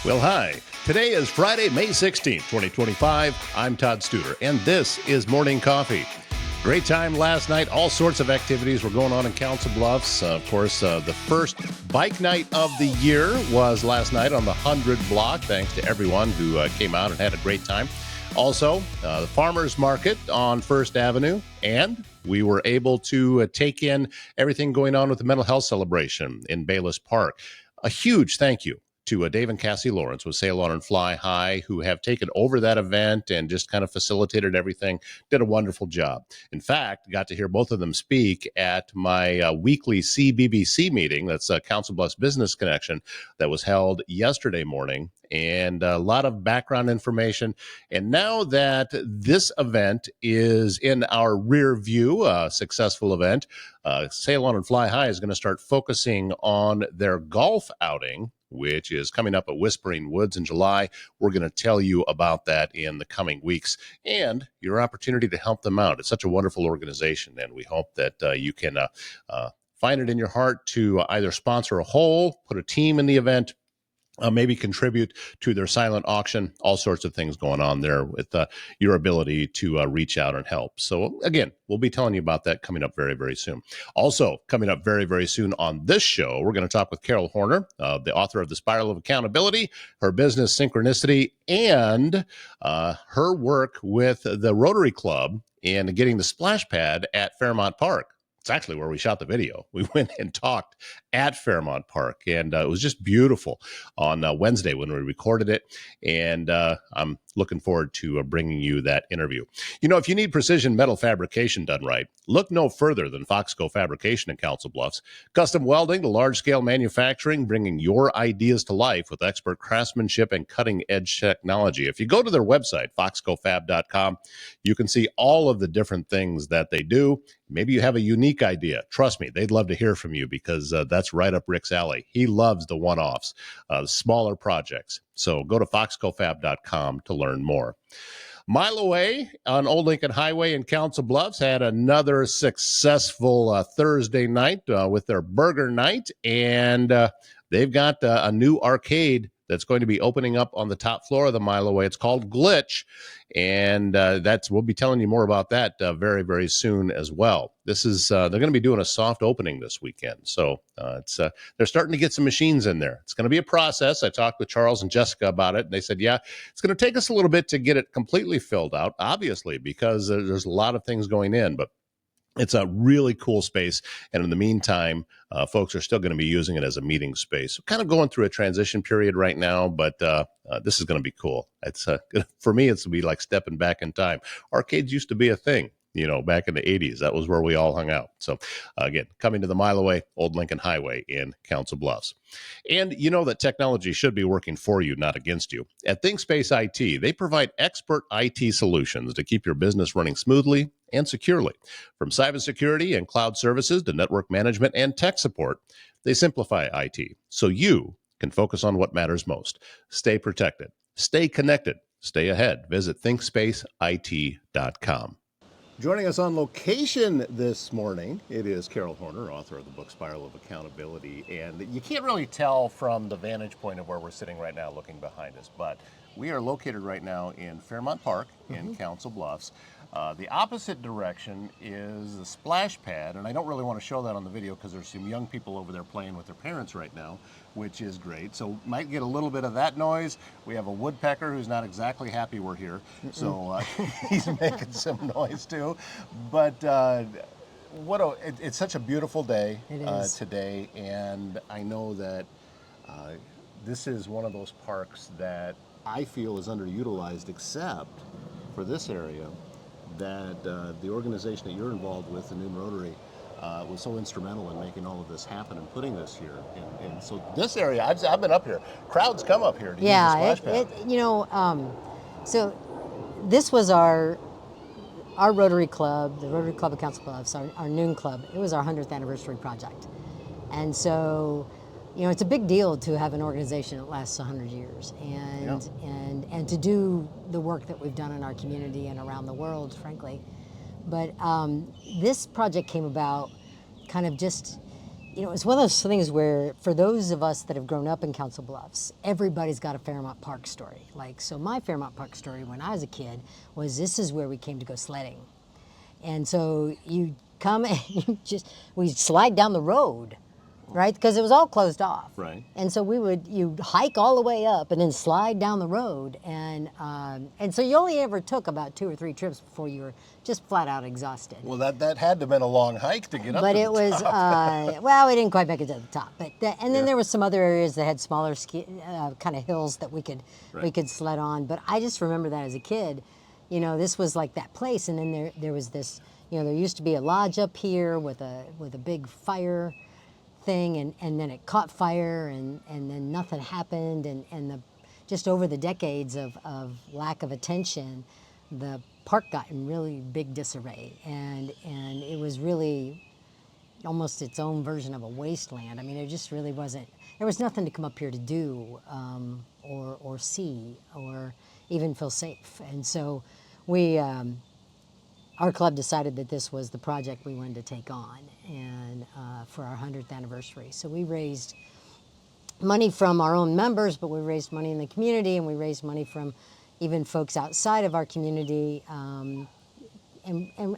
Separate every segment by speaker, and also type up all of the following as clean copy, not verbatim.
Speaker 1: Well, hi. Today is Friday, May 16th, 2025. I'm Todd Studer, and this is Morning Coffee. Great time last night. All sorts of activities were going on in Council Bluffs. Of course, the first bike night of the year was last night on the 100 block. Thanks to everyone who came out and had a great time. Also, the farmers market on First Avenue, and we were able to take in everything going on with the mental health celebration in Bayless Park. A huge thank you to Dave and Cassie Lawrence with Sail On and Fly High, who have taken over that event and just kind of facilitated everything, did a wonderful job. In fact, got to hear both of them speak at my weekly CBBC meeting, that's Council Bluffs Business Connection, that was held yesterday morning, and a lot of background information. And now that this event is in our rear view, a successful event, Sail On and Fly High is going to start focusing on their golf outing, which is coming up at Whispering Woods in July. We're going to tell you about that in the coming weeks and your opportunity to help them out. It's such a wonderful organization, and we hope that you can find it in your heart to either sponsor a hole, put a team in the event, maybe contribute to their silent auction, all sorts of things going on there with your ability to reach out and help. So again, we'll be telling you about that coming up very, very soon. Also coming up very, very soon on this show, we're going to talk with Carol Horner, the author of The Spiral of Accountability, her business Synchronicity, and her work with the Rotary Club in getting the splash pad at Fairmount Park. It's actually where we shot the video. We went and talked at Fairmount Park, and it was just beautiful on Wednesday when we recorded it. And I'm looking forward to bringing you that interview. You know, if you need precision metal fabrication done right, look no further than Foxco Fabrication in Council Bluffs. Custom welding to large-scale manufacturing, bringing your ideas to life with expert craftsmanship and cutting-edge technology. If you go to their website, foxcofab.com, you can see all of the different things that they do. Maybe you have a unique idea. Trust me, they'd love to hear from you because that's right up Rick's alley. He loves the one-offs, smaller projects. So go to foxcofab.com to learn more. Mile Away on Old Lincoln Highway in Council Bluffs had another successful Thursday night with their burger night, and they've got a new arcade that's going to be opening up on the top floor of the Mile Away. It's called Glitch, and we'll be telling you more about that very, very soon as well. This is they're going to be doing a soft opening this weekend, so they're starting to get some machines in there. It's going to be a process. I talked with Charles and Jessica about it, and they said, yeah, it's going to take us a little bit to get it completely filled out, obviously, because there's a lot of things going in, but it's a really cool space, and in the meantime, folks are still going to be using it as a meeting space. Kind of going through a transition period right now, but this is going to be cool. It's for me, it's to be like stepping back in time. Arcades used to be a thing, you know, back in the 80s. That was where we all hung out. So again, coming to the Mile Away, Old Lincoln Highway in Council Bluffs. And you know that technology should be working for you, not against you. At ThinkSpace IT, they provide expert IT solutions to keep your business running smoothly and securely. From cybersecurity and cloud services to network management and tech support, they simplify IT so you can focus on what matters most. Stay protected, stay connected, stay ahead. Visit ThinkSpaceIT.com. Joining us on location this morning, it is Carol Horner, author of the book Spiral of Accountability. And you can't really tell from the vantage point of where we're sitting right now looking behind us, but we are located right now in Fairmount Park in Council Bluffs. The opposite direction is the splash pad, and I don't really want to show that on the video because there's some young people over there playing with their parents right now, which is great. So might get a little bit of that noise. We have a woodpecker who's not exactly happy we're here, so he's making some noise too. But it's such a beautiful day today, and I know that this is one of those parks that I feel is underutilized, except for this area that the organization that you're involved with, the Noon Rotary, was so instrumental in making all of this happen and putting this here. And so this area, I've been up here. Crowds come up here to use the splash pad.
Speaker 2: So this was our Rotary Club, the Rotary Club of Council Bluffs, our Noon Club. It was our 100th anniversary project. And so, it's a big deal to have an organization that lasts 100 years and to do the work that we've done in our community and around the world, frankly. But this project came about kind of just it's one of those things where for those of us that have grown up in Council Bluffs, everybody's got a Fairmount Park story. Like, so my Fairmount Park story when I was a kid was this is where we came to go sledding. And so you come and we slide down the road, right? Because it was all closed off.
Speaker 1: Right.
Speaker 2: And so you'd hike all the way up and then slide down the road. And so you only ever took about 2 or 3 trips before you were just flat out exhausted.
Speaker 1: Well, that had to have been a long hike to get up
Speaker 2: But
Speaker 1: to
Speaker 2: it
Speaker 1: the
Speaker 2: was,
Speaker 1: top.
Speaker 2: well, we didn't quite make it to the top. But and then there was some other areas that had smaller kind of hills that we could sled on. But I just remember that as a kid, this was like that place. And then there was this, there used to be a lodge up here with a big fire thing, and then it caught fire, and then nothing happened, and just over the decades of lack of attention, the park got in really big disarray, and it was really almost its own version of a wasteland. I mean, it just really wasn't. There was nothing to come up here to do, or see, or even feel safe, and so we. Our club decided that this was the project we wanted to take on, and for our 100th anniversary. So we raised money from our own members, but we raised money in the community, and we raised money from even folks outside of our community. And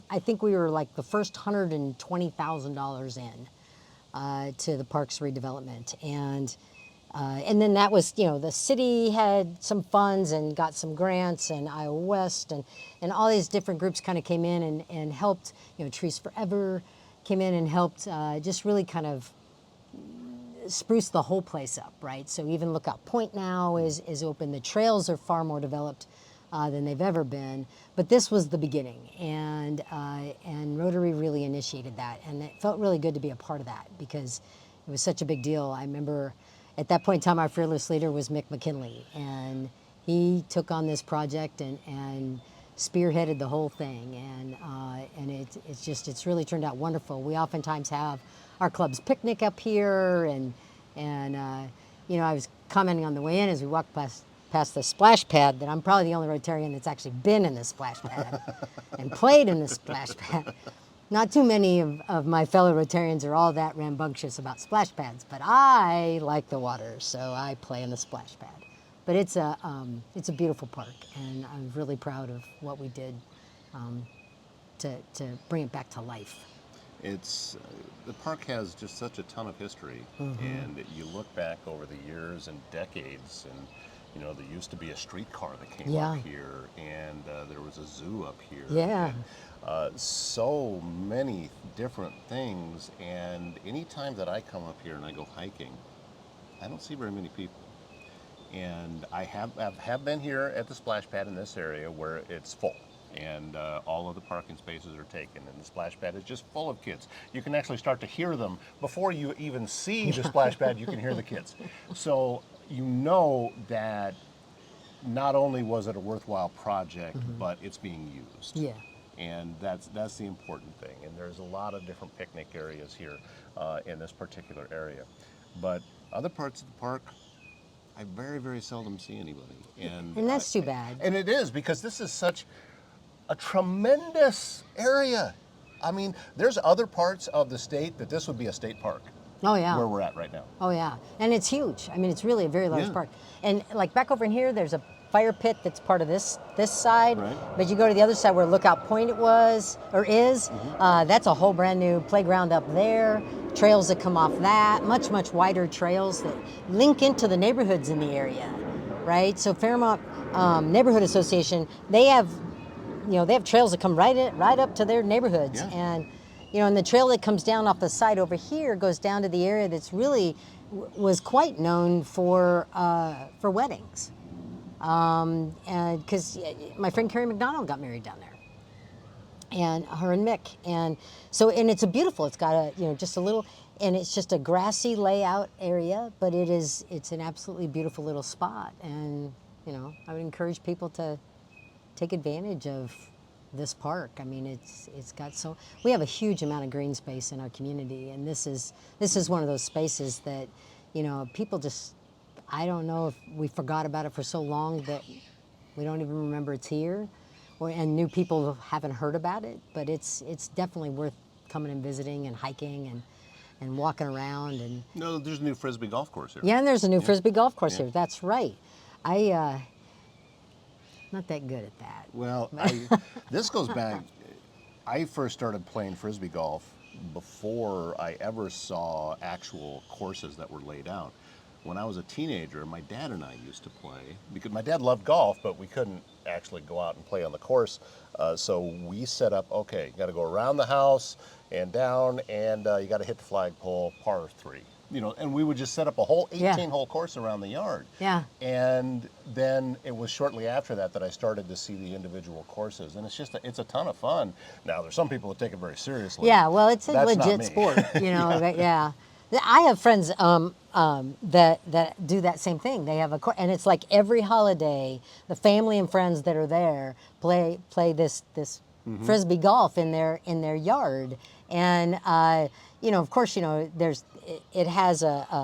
Speaker 2: I think we were like the first $120,000 in to the park's redevelopment. And then that was, the city had some funds and got some grants, and Iowa West and all these different groups kind of came in and helped, Trees Forever came in and helped just really kind of spruce the whole place up, right? So even Lookout Point now is open. The trails are far more developed than they've ever been. But this was the beginning, and Rotary really initiated that, and it felt really good to be a part of that because it was such a big deal. I remember at that point in time, our fearless leader was Mick McKinley, and he took on this project and spearheaded the whole thing, and it's really turned out wonderful. We oftentimes have our club's picnic up here, and I was commenting on the way in as we walked past the splash pad that I'm probably the only Rotarian that's actually been in the splash pad and played in the splash pad. Not too many of my fellow Rotarians are all that rambunctious about splash pads, but I like the water, so I play in the splash pad. But it's a beautiful park, and I'm really proud of what we did to bring it back to life.
Speaker 1: The park has just such a ton of history, and you look back over the years and decades, and there used to be a streetcar that came up here, and there was a zoo up here.
Speaker 2: Yeah.
Speaker 1: And, so many different things, and anytime that I come up here and I go hiking, I don't see very many people. And I have been here at the splash pad in this area where it's full, and all of the parking spaces are taken, and the splash pad is just full of kids. You can actually start to hear them before you even see the splash pad. You can hear the kids, so that not only was it a worthwhile project, but it's being used.
Speaker 2: Yeah.
Speaker 1: And that's the important thing. And there's a lot of different picnic areas here in this particular area, but other parts of the park, I very, very seldom see anybody. And
Speaker 2: that's too bad.
Speaker 1: And it is, because this is such a tremendous area. I mean, there's other parts of the state that this would be a state park.
Speaker 2: Oh, yeah.
Speaker 1: Where we're at right now.
Speaker 2: Oh, yeah. And it's huge. I mean, it's really a very large park. And like back over in here, there's a fire pit that's part of this side.
Speaker 1: Right.
Speaker 2: But you go to the other side where Lookout Point is, that's a whole brand new playground up there. Trails that come off that, much, much wider trails that link into the neighborhoods in the area, right? So Fairmount Neighborhood Association, they have trails that come right up to their neighborhoods.
Speaker 1: Yeah.
Speaker 2: And the trail that comes down off the side over here goes down to the area that's really was quite known for weddings. And because my friend Carrie McDonald got married down there, and her and Mick, and it's it's got just a little, and it's just a grassy layout area, but it's an absolutely beautiful little spot, and I would encourage people to take advantage of this park. I mean, it's got we have a huge amount of green space in our community, and this is one of those spaces that people just, I don't know if we forgot about it for so long that we don't even remember it's here, and new people haven't heard about it, but it's definitely worth coming and visiting and hiking, and walking around and
Speaker 1: No, there's a new Frisbee golf course here.
Speaker 2: yeah, and there's a new Frisbee golf course
Speaker 1: Yeah.
Speaker 2: here. That's right. I not that good at that.
Speaker 1: Well, this goes back. I first started playing Frisbee golf before I ever saw actual courses that were laid out. When I was a teenager, my dad and I used to play because my dad loved golf, but we couldn't actually go out and play on the course. So we set up, okay, you got to go around the house and down, and you got to hit the flagpole, par 3. And we would just set up a whole 18-hole course around the yard.
Speaker 2: Yeah.
Speaker 1: And then it was shortly after that I started to see the individual courses, and it's a ton of fun. Now there's some people that take it very seriously.
Speaker 2: Yeah, well, it's a
Speaker 1: That's not
Speaker 2: legit
Speaker 1: me.
Speaker 2: sport, yeah. I have friends that do that same thing. They have and it's like every holiday, the family and friends that are there play this Frisbee golf in their yard, and of course, it has a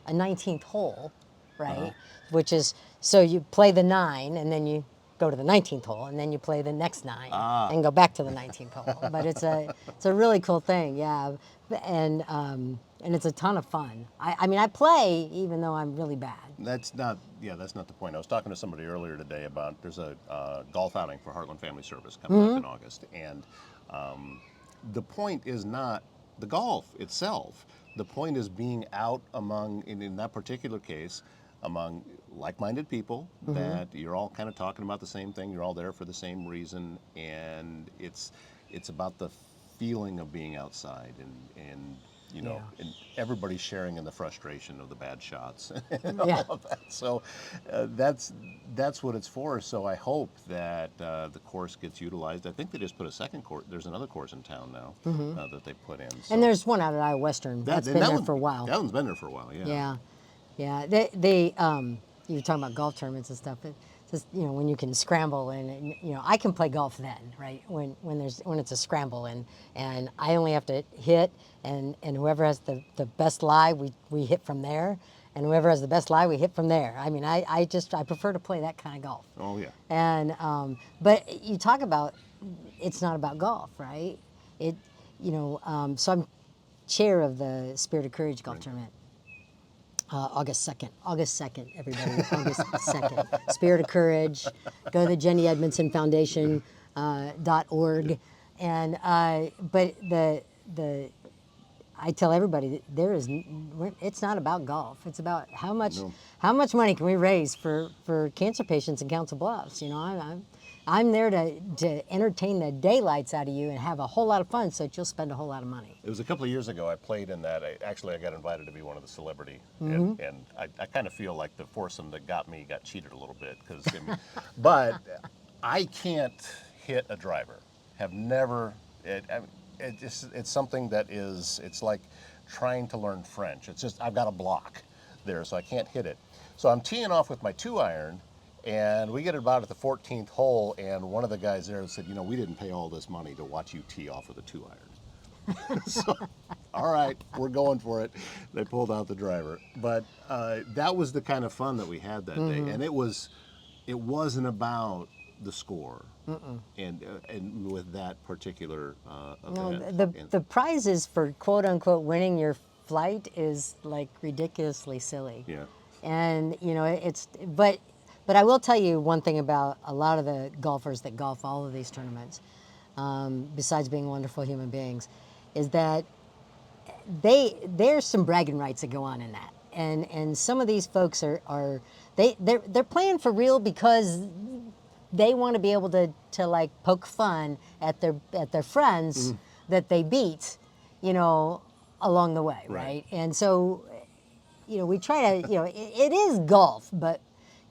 Speaker 2: 19th hole, right? Which is so you play the 9 and then you go to the 19th hole and then you play the next 9 and go back to the 19th hole. But it's a really cool thing, yeah, and it's a ton of fun. I mean I play even though I'm really bad.
Speaker 1: That's not the point. I was talking to somebody earlier today about there's a golf outing for Heartland Family Service coming up in August, and the point is not the golf itself. The point is being out among, in that particular case, among like-minded people that you're all kind of talking about the same thing. You're all there for the same reason, and it's about the feeling of being outside and and everybody sharing in the frustration of the bad shots and all of that. So that's what it's for. So I hope that the course gets utilized. I think they just put a second course. There's another course in town now that they put in. So.
Speaker 2: And there's one out at Iowa Western that's been there for a while.
Speaker 1: That one's been there for a while. Yeah.
Speaker 2: Yeah. You were talking about golf tournaments and stuff. Just when you can scramble and I can play golf then, right? When it's a scramble and I only have to hit and whoever has the best lie we hit from there, and whoever has the best lie we hit from there. I mean I prefer to play that kind of golf.
Speaker 1: Oh yeah.
Speaker 2: And but you talk about it's not about golf, right? So I'm chair of the Spirit of Courage golf tournament. August 2nd, everybody, August 2nd. Spirit of Courage, go to the Jenny Edmondson Foundation .org, and but I tell everybody that it's not about golf. It's about how much money can we raise for cancer patients in Council Bluffs. I'm there to entertain the daylights out of you and have a whole lot of fun so that you'll spend a whole lot of money.
Speaker 1: It was a couple of years ago I played in that. I got invited to be one of the celebrity, and I kind of feel like the foursome that got me got cheated a little bit but I can't hit a driver. Have never. It's something that it's like trying to learn French. It's just I've got a block there, so I can't hit it. So I'm teeing off with my 2-iron. And we get about at the 14th hole, and one of the guys there said, we didn't pay all this money to watch you tee off with a 2-iron. So, all right, we're going for it. They pulled out the driver. But that was the kind of fun that we had that day. And it wasn't about the score. And with that particular event.
Speaker 2: No, the prizes for quote unquote winning your flight is like ridiculously silly.
Speaker 1: Yeah.
Speaker 2: And but I will tell you one thing about a lot of the golfers that golf all of these tournaments, besides being wonderful human beings, is that there's some bragging rights that go on in that, and some of these folks they're playing for real because they want to be able to like poke fun at their friends that they beat, along the way, right? And so, we try to, it is golf, but.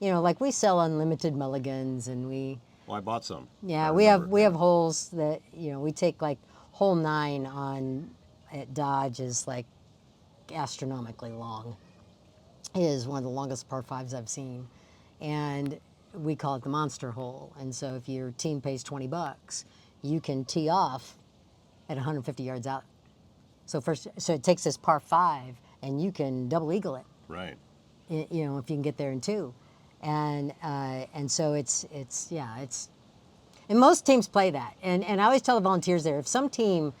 Speaker 2: Like we sell unlimited mulligans, and
Speaker 1: Well, I bought some.
Speaker 2: Yeah, we have holes that we take like hole 9 at Dodge is like astronomically long. It is one of the longest par 5s I've seen, and we call it the monster hole. And so if your team pays $20, you can tee off at 150 yards out. So it takes this par 5, and you can double eagle it.
Speaker 1: Right.
Speaker 2: If you can get there in 2. And so it's and most teams play that. And I always tell the volunteers there, if some team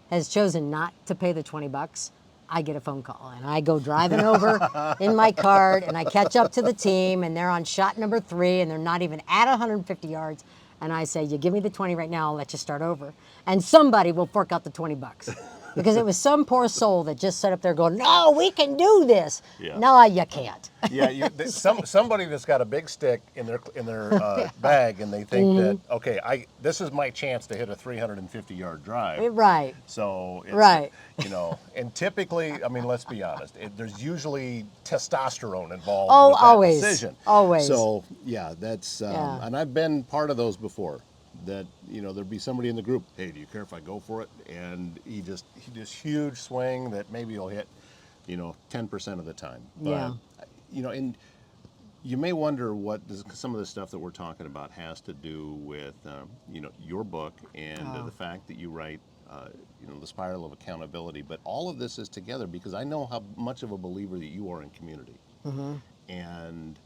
Speaker 2: has chosen not to pay the $20, I get a phone call and I go driving over in my cart and I catch up to the team and they're on shot number 3 and they're not even at 150 yards. And I say, you give me the 20 right now, I'll let you start over. And somebody will fork out the $20 because it was some poor soul that just sat up there going, no, we can do this.
Speaker 1: Yeah.
Speaker 2: No, you can't.
Speaker 1: Yeah, somebody that's got a big stick in their bag, and they think that, okay, this is my chance to hit a 350-yard drive.
Speaker 2: Right.
Speaker 1: So it's,
Speaker 2: Right.
Speaker 1: and typically, I mean, let's be honest, there's usually testosterone involved
Speaker 2: Oh,
Speaker 1: with that
Speaker 2: always.
Speaker 1: decision.
Speaker 2: Always.
Speaker 1: So yeah, that's
Speaker 2: Yeah.
Speaker 1: and I've been part of those before. That there'd be somebody in the group. Hey, do you care if I go for it? And he just huge swing that maybe he'll hit, 10% of the time. But,
Speaker 2: Yeah.
Speaker 1: and you may wonder what some of the stuff that we're talking about has to do with, your book and the fact that you write, the spiral of accountability. But all of this is together because I know how much of a believer that you are in community. And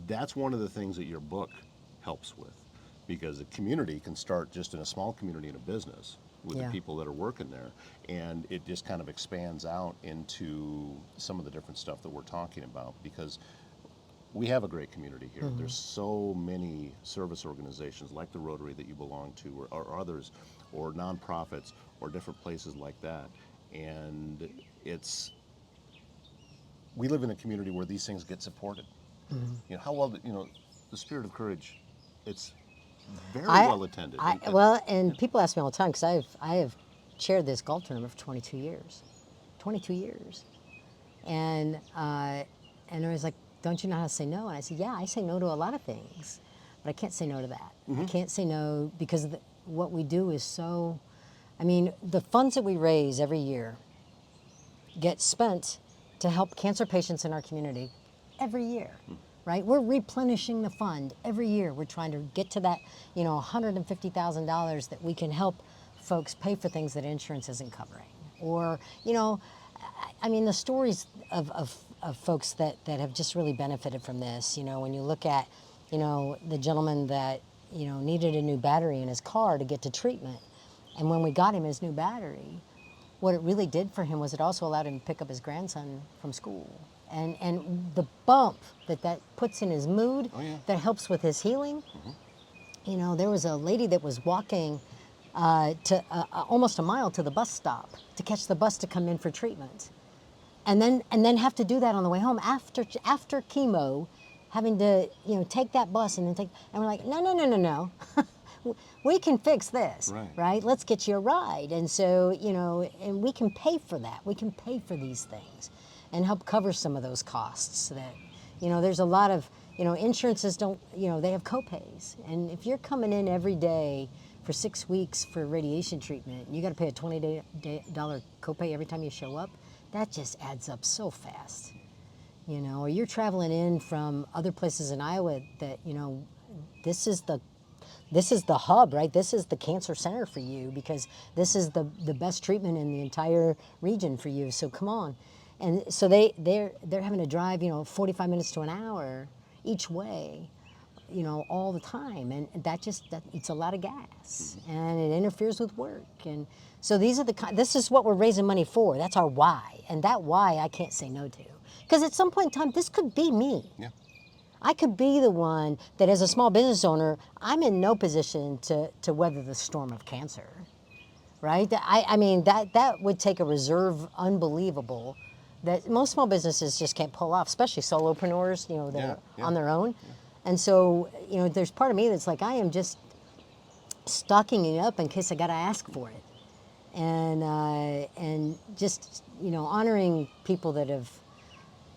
Speaker 1: that's one of the things that your book helps with. Because the community can start just in a small community in a business with the people that are working there. And it just kind of expands out into some of the different stuff that we're talking about because we have a great community here. There's so many service organizations like the Rotary that you belong to or others or nonprofits or different places like that. And we live in a community where these things get supported. How well, the Spirit of Courage, it's very well attended.
Speaker 2: And people ask me all the time because I have chaired this golf tournament for 22 years. 22 years. And everybody's like, don't you know how to say no? And I said, yeah, I say no to a lot of things, but I can't say no to that. I can't say no because what we do is so, the funds that we raise every year get spent to help cancer patients in our community every year. Right? We're replenishing the fund every year. We're trying to get to that, $150,000 that we can help folks pay for things that insurance isn't covering. Or, the stories of folks that have just really benefited from this. When you look at, the gentleman that, needed a new battery in his car to get to treatment. And when we got him his new battery, what it really did for him was it also allowed him to pick up his grandson from school. And the bump that puts in his mood, that helps with his healing. There was a lady that was walking to almost a mile to the bus stop to catch the bus to come in for treatment, and then have to do that on the way home after chemo, having to take that bus and we're like, no. We can fix this, right? Let's get you a ride. And so, and we can pay for that. We can pay for these things and help cover some of those costs that, there's a lot of, insurances don't, they have copays. And if you're coming in every day for 6 weeks for radiation treatment, and you got to pay a $20 copay every time you show up, that just adds up so fast. Or you're traveling in from other places in Iowa that, this is the hub, right? This is the cancer center for you because this is the best treatment in the entire region for you. So come on. And so they're having to drive, 45 minutes to an hour each way, all the time. And that it's a lot of gas and it interferes with work. And so this is what we're raising money for. That's our why. And that why I can't say no to. Because at some point in time, this could be me.
Speaker 1: Yeah.
Speaker 2: I could be the one that as a small business owner, I'm in no position to weather the storm of cancer, right? That would take a reserve unbelievable that most small businesses just can't pull off, especially solopreneurs, that are on their own. Yeah. And so, there's part of me that's like, I am just stocking it up in case I got to ask for it. And just, honoring people that have,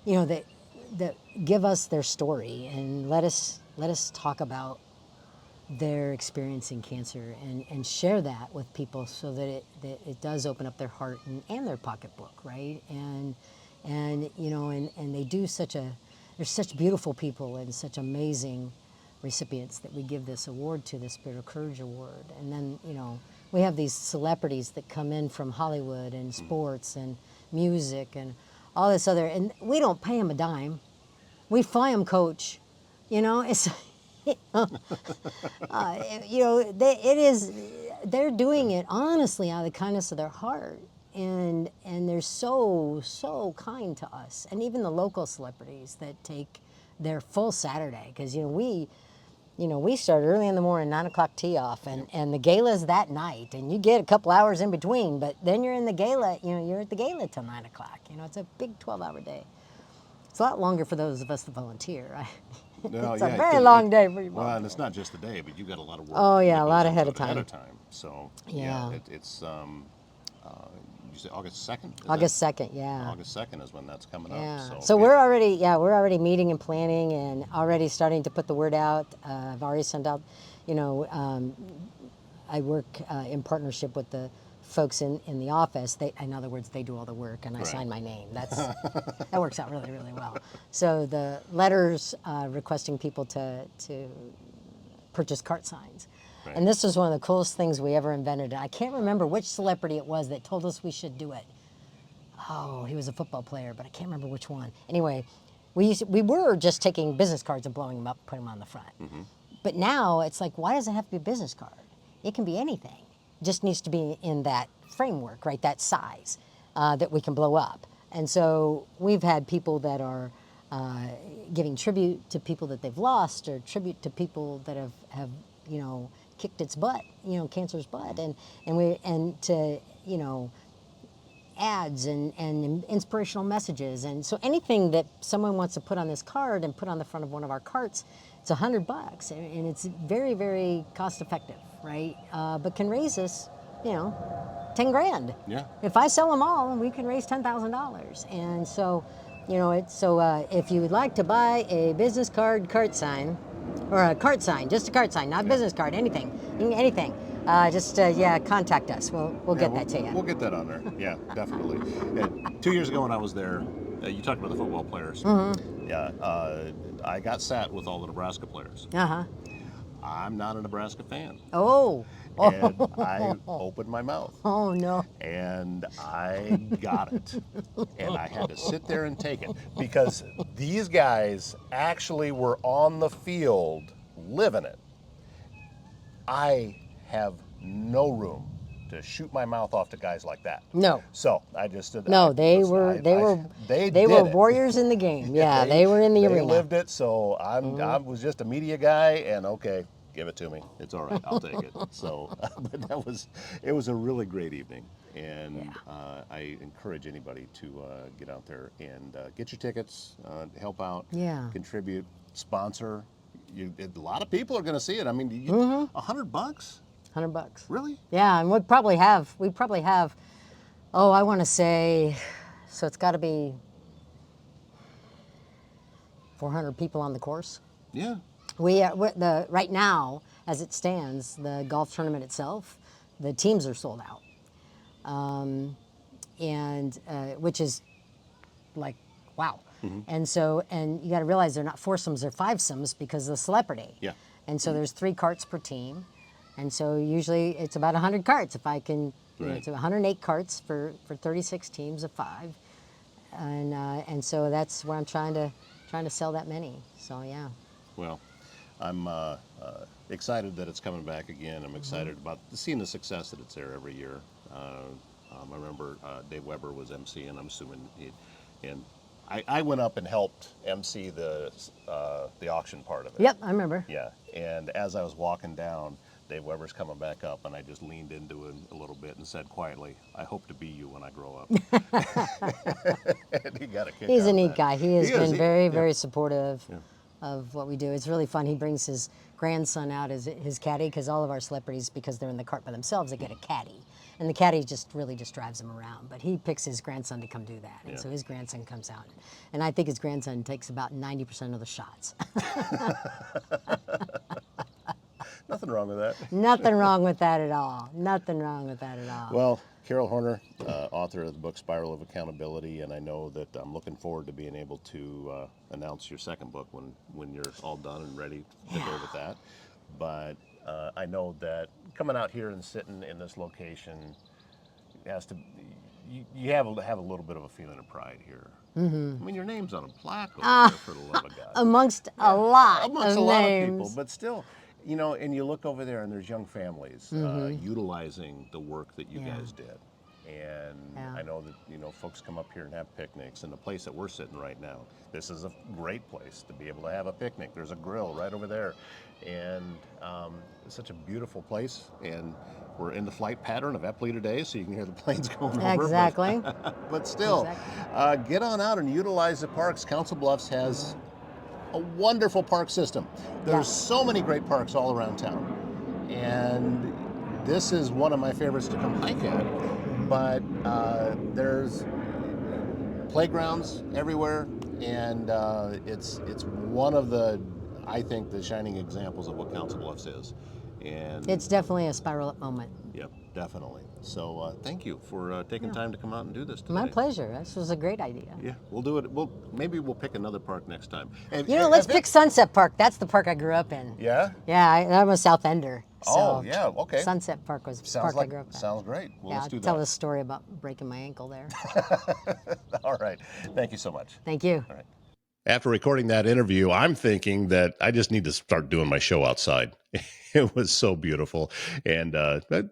Speaker 2: that give us their story and let us talk about their experience in cancer and share that with people so that it does open up their heart and their pocketbook, right? And they do they're such beautiful people and such amazing recipients that we give this award to, the Spirit of Courage Award. And then, we have these celebrities that come in from Hollywood and sports and music and all this other, and we don't pay them a dime. We fly them, coach. It's, it is, they're doing it honestly out of the kindness of their heart, and they're so kind to us, and even the local celebrities that take their full Saturday, because we start early in the morning, 9 o'clock tee off, and the gala's that night, and you get a couple hours in between, but then you're in the gala, you're at the gala till 9 o'clock. It's a big 12-hour day. It's a lot longer for those of us that volunteer.
Speaker 1: No,
Speaker 2: It's
Speaker 1: yeah,
Speaker 2: a very long day for you.
Speaker 1: Well, and it's not just the day, but you got a lot of work.
Speaker 2: Oh yeah,
Speaker 1: that
Speaker 2: a
Speaker 1: goes
Speaker 2: lot
Speaker 1: into
Speaker 2: ahead
Speaker 1: it
Speaker 2: of time.
Speaker 1: So
Speaker 2: Yeah.
Speaker 1: it's you say August 2nd?
Speaker 2: August 2nd, yeah.
Speaker 1: August 2nd is when that's coming
Speaker 2: Yeah.
Speaker 1: up.
Speaker 2: So we're already meeting and planning and already starting to put the word out. I've already sent out, I work in partnership with the folks in the office. In other words, they do all the work and I
Speaker 1: Right.
Speaker 2: sign my name. That works out really, really well. So the letters requesting people to purchase cart signs.
Speaker 1: Right.
Speaker 2: And this was one of the coolest things we ever invented. I can't remember which celebrity it was that told us we should do it. Oh, he was a football player, but I can't remember which one. Anyway, we were just taking business cards and blowing them up, putting them on the front.
Speaker 1: Mm-hmm.
Speaker 2: But now it's like, why does it have to be a business card? It can be anything. It just needs to be in that framework, right? That size that we can blow up. And so we've had people that are giving tribute to people that they've lost, or tribute to people that have kicked its butt, cancer's butt, and to ads and inspirational messages. And so anything that someone wants to put on this card and put on the front of one of our carts, it's $100, and it's very, very cost effective, right? But can raise us, 10 grand.
Speaker 1: Yeah.
Speaker 2: If I sell them all, we can raise $10,000. And so, if you would like to buy a business card cart sign, or a cart sign, just a cart sign, not a business card, anything, anything. Contact us. We'll get that to you.
Speaker 1: We'll get that on there. Yeah, definitely. 2 years ago when I was there, you talked about the football players.
Speaker 2: Mm-hmm.
Speaker 1: Yeah, I got sat with all the Nebraska players.
Speaker 2: Uh-huh.
Speaker 1: I'm not a Nebraska fan.
Speaker 2: Oh.
Speaker 1: And I opened my mouth.
Speaker 2: Oh, no.
Speaker 1: And I got it. And I had to sit there and take it, because these guys actually were on the field living it. I have no room to shoot my mouth off to guys like that.
Speaker 2: No.
Speaker 1: So I just did.
Speaker 2: No, they were warriors in the game. Yeah, they were in the arena.
Speaker 1: They lived it. So I was just a media guy, and okay, give it to me. It's all right. I'll take it. So, but it was a really great evening, and I encourage anybody to get out there and get your tickets, help out, contribute, sponsor. A lot of people are going to see it. I mean, $100.
Speaker 2: $100.
Speaker 1: Really?
Speaker 2: Yeah, and we probably have. Oh, I want to say, so it's got to be 400 people on the course.
Speaker 1: Yeah.
Speaker 2: Right now, as it stands, the golf tournament itself, the teams are sold out, and which is like, wow. Mm-hmm. And you got to realize they're not foursomes, they're fivesomes because of the celebrity.
Speaker 1: Yeah.
Speaker 2: And so there's 3 carts per team, and so usually it's about 100 carts. If I can, it's 108 carts for 36 teams of 5, and so that's where I'm trying to sell that many. So yeah.
Speaker 1: Well, I'm excited that it's coming back again. I'm excited about seeing the success that it's there every year. I remember Dave Weber was emceeing. I'm assuming and I went up and helped MC the auction part of it.
Speaker 2: Yep, I remember.
Speaker 1: Yeah, and as I was walking down, Dave Weber's coming back up, and I just leaned into him a little bit and said quietly, "I hope to be you when I grow up." And he got a kick
Speaker 2: He's
Speaker 1: out
Speaker 2: a
Speaker 1: of
Speaker 2: neat
Speaker 1: that.
Speaker 2: guy. He has been very, very
Speaker 1: yeah.
Speaker 2: supportive of what we do. It's really fun. He brings his grandson out as his caddy, because all of our celebrities, because they're in the cart by themselves, they get a caddy. And the caddy just drives them around. But he picks his grandson to come do that. And so his grandson comes out. And I think his grandson takes about 90% of the shots.
Speaker 1: Nothing wrong with that.
Speaker 2: Nothing wrong with that at all. Nothing wrong with that at all.
Speaker 1: Well, Carol Horner, author of the book Spiral of Accountability, and I know that I'm looking forward to being able to announce your second book when you're all done and ready to go with that. But I know that coming out here and sitting in this location has to, you have a little bit of a feeling of pride here. Mm-hmm. I mean, your name's on a plaque over there, for the love of God.
Speaker 2: Amongst a lot
Speaker 1: Amongst
Speaker 2: of
Speaker 1: a lot
Speaker 2: names.
Speaker 1: of people, but still, And you look over there and there's young families utilizing the work that you guys did. And I know that, folks come up here and have picnics, and the place that we're sitting right now, this is a great place to be able to have a picnic. There's a grill right over there. And it's such a beautiful place. And we're in the flight pattern of Epley today, so you can hear the planes going over.
Speaker 2: Exactly.
Speaker 1: But still, get on out and utilize the parks. Council Bluffs has a wonderful park system. There's so many great parks all around town. And this is one of my favorites to come hike at. But there's playgrounds everywhere, and it's one of I think, the shining examples of what Council Bluffs is. And
Speaker 2: it's definitely a spiral up moment.
Speaker 1: Yep, definitely. So thank you for taking time to come out and do this today.
Speaker 2: My pleasure. This was a great idea.
Speaker 1: Yeah, we'll do it. Maybe we'll pick another park next time. And,
Speaker 2: let's pick Sunset Park. That's the park I grew up in.
Speaker 1: Yeah?
Speaker 2: Yeah, I'm a South Ender. So
Speaker 1: yeah, okay.
Speaker 2: Sunset Park was the park I grew up in.
Speaker 1: Sounds great. Well, let's do that.
Speaker 2: I'll tell a story about breaking my ankle there.
Speaker 1: All right. Thank you so much.
Speaker 2: Thank you.
Speaker 1: All right. After recording that interview, I'm thinking that I just need to start doing my show outside. It was so beautiful and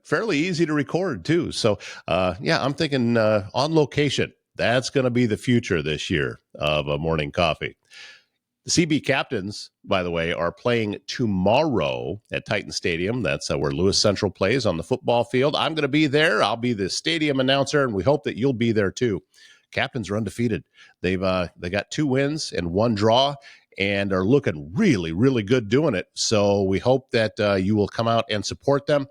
Speaker 1: fairly easy to record, too. So, I'm thinking on location. That's going to be the future this year of a morning coffee. The CB Captains, by the way, are playing tomorrow at Titan Stadium. That's where Lewis Central plays on the football field. I'm going to be there. I'll be the stadium announcer, and we hope that you'll be there, too. Captains are undefeated. They got 2 wins and 1 draw and are looking really, really good doing it. So we hope that you will come out and support them.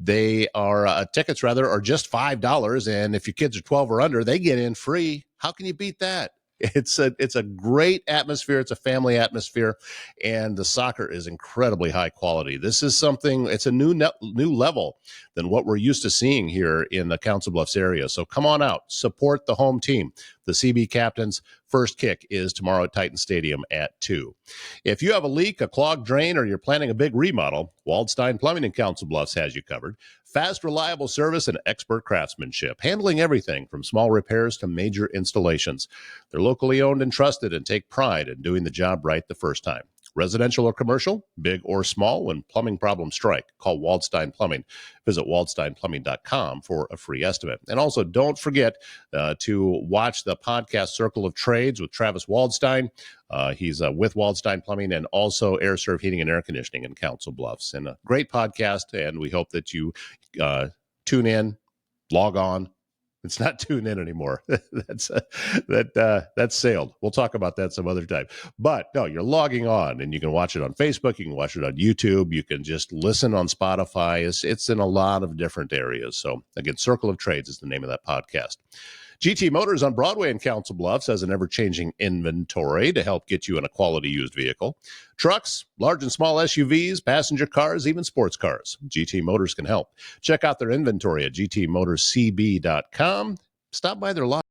Speaker 1: Tickets are just $5, and if your kids are 12 or under, they get in free. How can you beat that? It's a great atmosphere. It's a family atmosphere, and the soccer is incredibly high quality. This is something. It's a new level than what we're used to seeing here in the Council Bluffs area. So come on out, support the home team. The CB Captains. First kick is tomorrow at Titan Stadium at 2. If you have a leak, a clogged drain, or you're planning a big remodel, Waldstein Plumbing in Council Bluffs has you covered. Fast, reliable service and expert craftsmanship, handling everything from small repairs to major installations. They're locally owned and trusted and take pride in doing the job right the first time. Residential or commercial, big or small, when plumbing problems strike, call Waldstein Plumbing. Visit waldsteinplumbing.com for a free estimate. And also, don't forget to watch the podcast Circle of Trades with Travis Waldstein. He's with Waldstein Plumbing and also Air Serv Heating and Air Conditioning in Council Bluffs. And a great podcast, and we hope that you tune in, log on. It's not tune in anymore. That's sailed. We'll talk about that some other time. But no, you're logging on, and you can watch it on Facebook. You can watch it on YouTube. You can just listen on Spotify. It's in a lot of different areas. So again, Circle of Trades is the name of that podcast. GT Motors on Broadway in Council Bluffs has an ever-changing inventory to help get you in a quality used vehicle. Trucks, large and small SUVs, passenger cars, even sports cars. GT Motors can help. Check out their inventory at gtmotorscb.com. Stop by their lot.